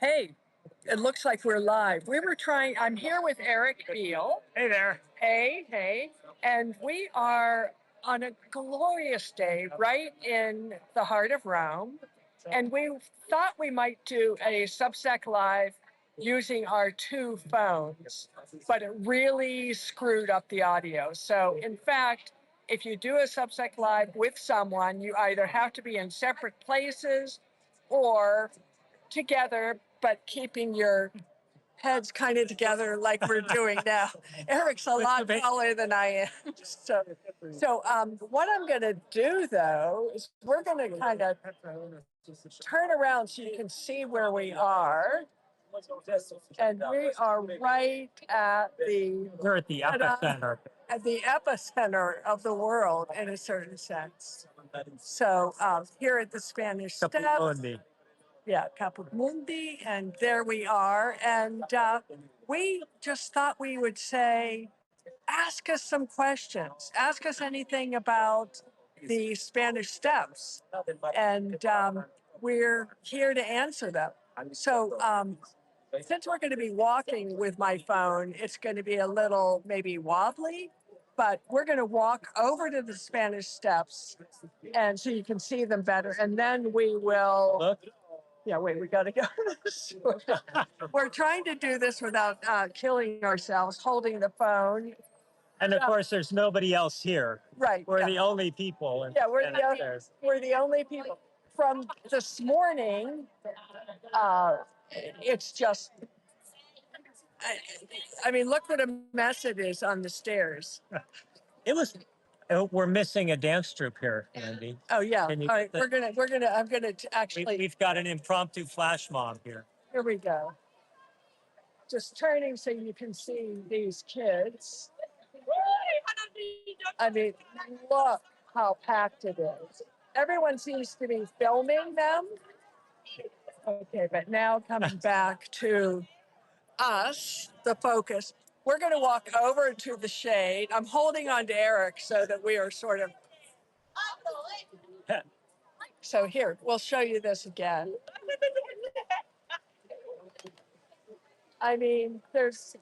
Hey, it looks like we're live. I'm here with Eric Beal. Hey there. Hey. And we are on a glorious day right in the heart of Rome. And we thought we might do a Substack Live using our two phones, but it really screwed up the audio. So, in fact, if you do a Substack Live with someone, you either have to be in separate places or together, but keeping your heads kind of together like we're doing now. Eric's a lot taller than I am. So what I'm going to do, though, is we're going to kind of turn around so you can see where we are. And we are right at We're at the epicenter. At the epicenter of the world in a certain sense. So here at the Spanish Steps. Yeah, Caput Mundi, and there we are. And we just thought we would say, ask us some questions. Ask us anything about the Spanish Steps. And we're here to answer them. So since we're going to be walking with my phone, it's going to be a little maybe wobbly, but we're going to walk over to the Spanish Steps and so you can see them better. And then we will... Look. Yeah, wait, we got to go. We're trying to do this without killing ourselves, holding the phone. And of course, there's nobody else here. Right. We're the only people. Yeah, we're the only people. From this morning, it's just, I mean, look what a mess it is on the stairs. We're missing a dance troupe here, Andy. Oh yeah. All right, I'm gonna actually. We've got an impromptu flash mob here. Here we go. Just turning so you can see these kids. I mean, look how packed it is. Everyone seems to be filming them. Okay, but now coming back to us, the focus. We're going to walk over to the shade. I'm holding on to Eric so that we are sort of. So here, we'll show you this again. I mean, there's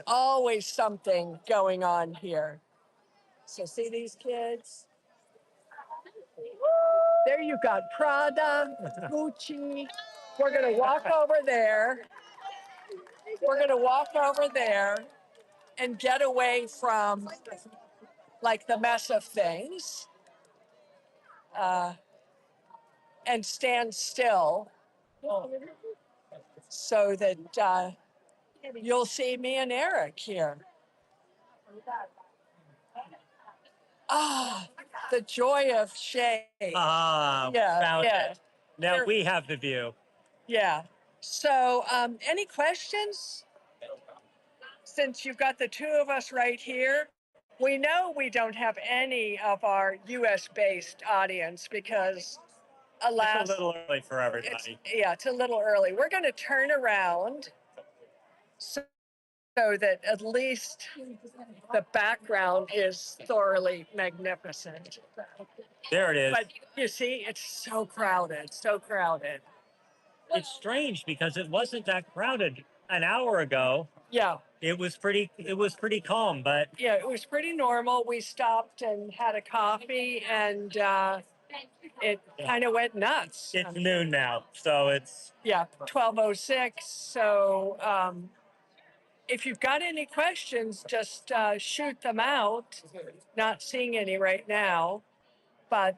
always something going on here. So see these kids? There you got Prada, Gucci. We're going to walk over there. We're going to walk over there and get away from like the mess of things and stand still so that you'll see me and Eric here. Ah, the joy of shade. Found it. Now we have the view. Yeah. So any questions? Since you've got the two of us right here, we know we don't have any of our US-based audience because, alas, it's a little early for everybody. It's a little early. We're going to turn around so that at least the background is thoroughly magnificent. There it is. But you see, it's so crowded, so crowded. It's strange because it wasn't that crowded an hour ago. Yeah. It was pretty calm, but yeah, it was pretty normal. We stopped and had a coffee and it kind of went nuts. It's noon now, so it's 12:06. So if you've got any questions, just shoot them out. Not seeing any right now, but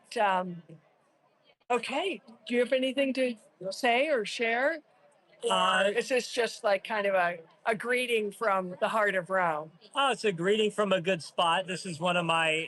okay. Do you have anything to say or share? Is this just like kind of a greeting from the heart of Rome? Oh, it's a greeting from a good spot. This is one of my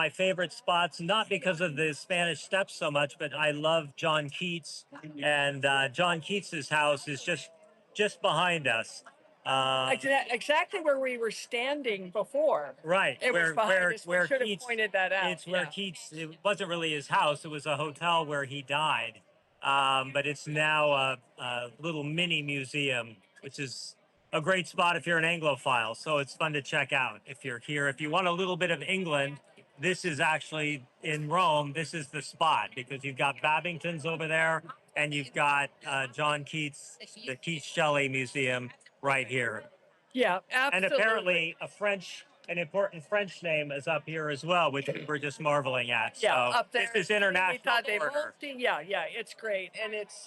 favorite spots, not because of the Spanish Steps so much, but I love John Keats, and John Keats's house is just behind us. Exactly where we were standing before. Right. It was behind us. We should have pointed that out. It's where Keats, it wasn't really his house. It was a hotel where he died. But it's now a little mini museum, which is a great spot if you're an Anglophile. So it's fun to check out if you're here. If you want a little bit of England, this is actually in Rome. This is the spot because you've got Babington's over there and you've got John Keats, the Keats Shelley Museum right here. Yeah, And absolutely. apparently an important French name is up here as well, which we were just marveling at. Yeah, So up there. this is We international thought they order. yeah, it's great, and it's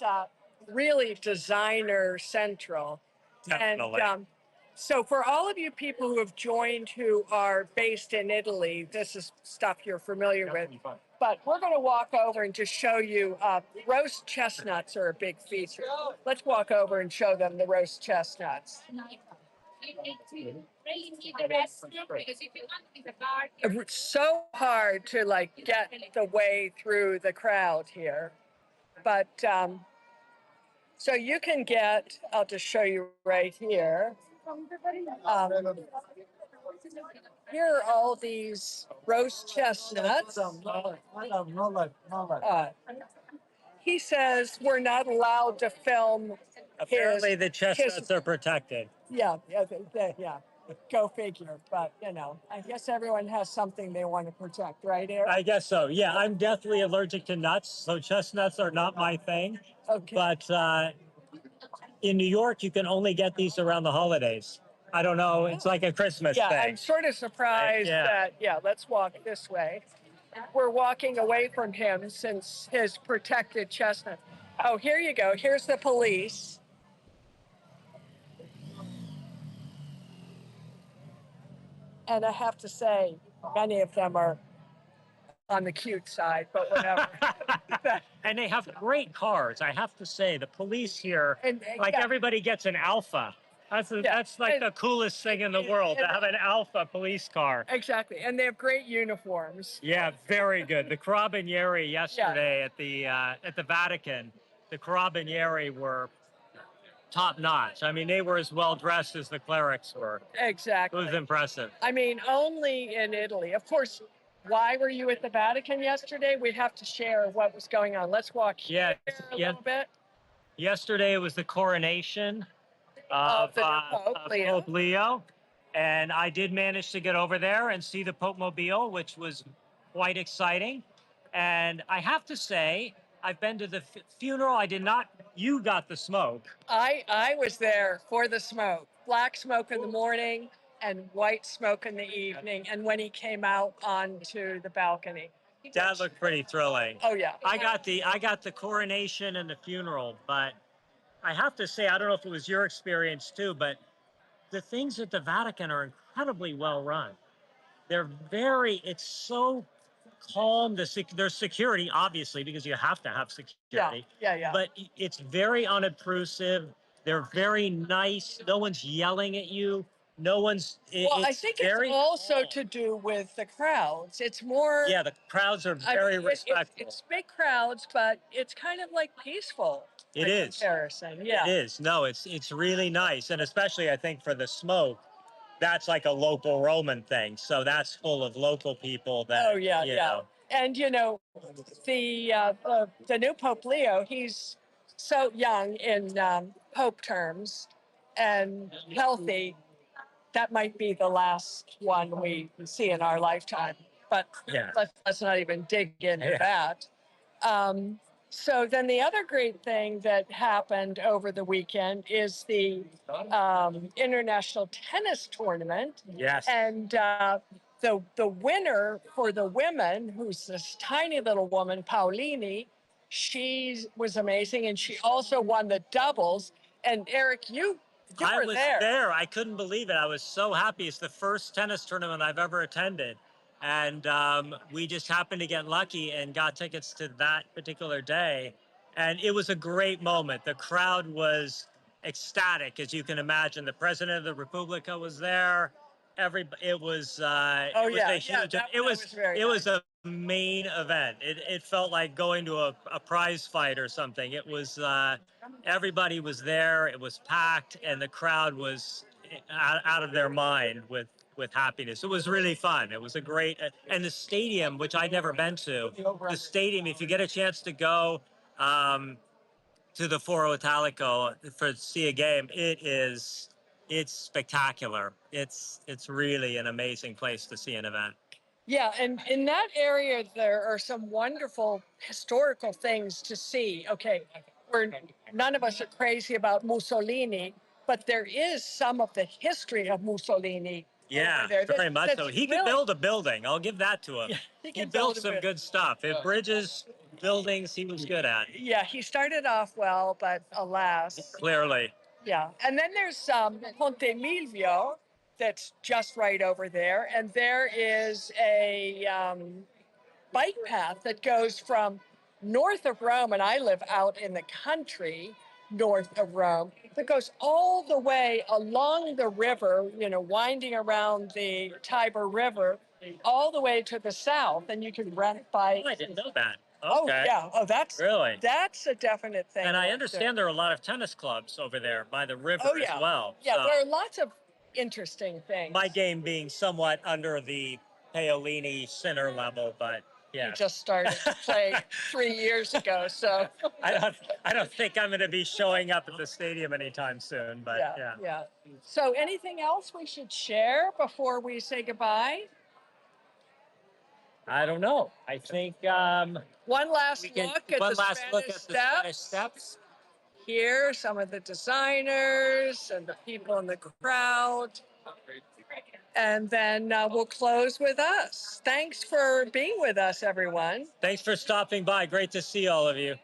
really designer central. Definitely. And so, for all of you people who have joined who are based in Italy, this is stuff you're familiar with. But we're going to walk over and just show you roast chestnuts are a big feature. Let's walk over and show them the roast chestnuts. It's so hard to like get the way through the crowd here, but so you can get. I'll just show you right here. Um, Here are all these roast chestnuts. He says we're not allowed to film Apparently, the his. chestnuts are protected. Yeah, yeah. Go figure. But I guess everyone has something they want to protect, right, Eric? I guess so. Yeah, I'm definitely allergic to nuts, so chestnuts are not my thing. Okay. But in New York, you can only get these around the holidays. I don't know. It's like a Christmas Yeah, thing. I'm sort of surprised Yeah. that. Yeah, let's walk this way. We're walking away from him since his protected chestnut. Oh, here you go. Here's the police. And I have to say, many of them are on the cute side, but whatever. And they have great cars. I have to say, the police here, And, like yeah. everybody gets an Alpha. That's like And- the coolest thing in the world to and- have an Alpha police car. Exactly. And they have great uniforms. Yeah, very good. The Carabinieri yesterday at the Vatican, the Carabinieri were top notch. I mean, they were as well dressed as the clerics were. It Exactly. was impressive. I mean, only in Italy. Of course, why were you at the Vatican yesterday? We have to share what was going on. Let's walk here a little bit. Yesterday was the coronation of the Pope, Leo. Pope Leo. And I did manage to get over there and see the Pope Mobile, which was quite exciting. And I have to say, I've been to the funeral. I did not. You got the smoke. I was there for the smoke. Black smoke in the morning and white smoke in the evening. And when he came out onto the balcony. That looked pretty thrilling. Oh yeah. I got the coronation and the funeral, but I have to say, I don't know if it was your experience too, but the things at the Vatican are incredibly well run. It's so calm. There's security, obviously, because you have to have security. Yeah. But it's very unobtrusive. They're very nice. No one's yelling at you. No one's. Well, I think it's also calm. to do with the crowds. It's more. Yeah, the crowds are very respectful. It's big crowds, but it's kind of like peaceful. It is. Comparison, yeah. It is. No, it's really nice, and especially I think for the smoke, that's like a local Roman thing. So that's full of local people. That. Oh yeah, you yeah. know. And the new Pope Leo, he's so young in Pope terms and healthy. That might be the last one we see in our lifetime. But Yeah. let's not even dig into that. So then the other great thing that happened over the weekend is the international tennis tournament. Yes. And the winner for the women, who's this tiny little woman, Paolini, she was amazing, and she also won the doubles. And Eric, you I were was there. I couldn't believe it. I was so happy. It's the first tennis tournament I've ever attended. And we just happened to get lucky and got tickets to that particular day. And it was a great moment. The crowd was ecstatic, as you can imagine. The president of the Republica was there. It was a main event. It felt like going to a prize fight or something. It was everybody was there. It was packed, and the crowd was out of their mind with happiness. It was really fun. It was a great, and the stadium, which I'd never been to, the stadium, if you get a chance to go to the Foro Italico to see a game, it's spectacular. It's really an amazing place to see an event. Yeah, and in that area, there are some wonderful historical things to see. Okay, none of us are crazy about Mussolini, but there is some of the history of Mussolini. Yeah, over there very much so. that's He could really- build a building. I'll give that to him. Yeah, he can built build a some bit. good stuff. Bridges, buildings, he was good at. Yeah, he started off well, but alas. Clearly. Yeah, and then there's Ponte Milvio that's just right over there, and there is a bike path that goes from north of Rome, and I live out in the country north of Rome, that goes all the way along the river, winding around the Tiber River, all the way to the south, and you can rent bikes. Oh, I didn't know that. Oh Okay. yeah. Oh, that's Really? That's a definite thing. And I right understand there are a lot of tennis clubs over there by the river Oh, yeah. as well. Yeah, So there are lots of interesting things. my game being somewhat under the Paolini center level, but You yeah. just started to play 3 years ago, so I don't think I'm going to be showing up at the stadium anytime soon, but yeah. So anything else we should share before we say goodbye? I don't know. I think One last we can look at one the last Spanish look at the Spanish Steps. Steps. Here, some of the designers and the people in the crowd. And then we'll close with us. Thanks for being with us, everyone. Thanks for stopping by. Great to see all of you.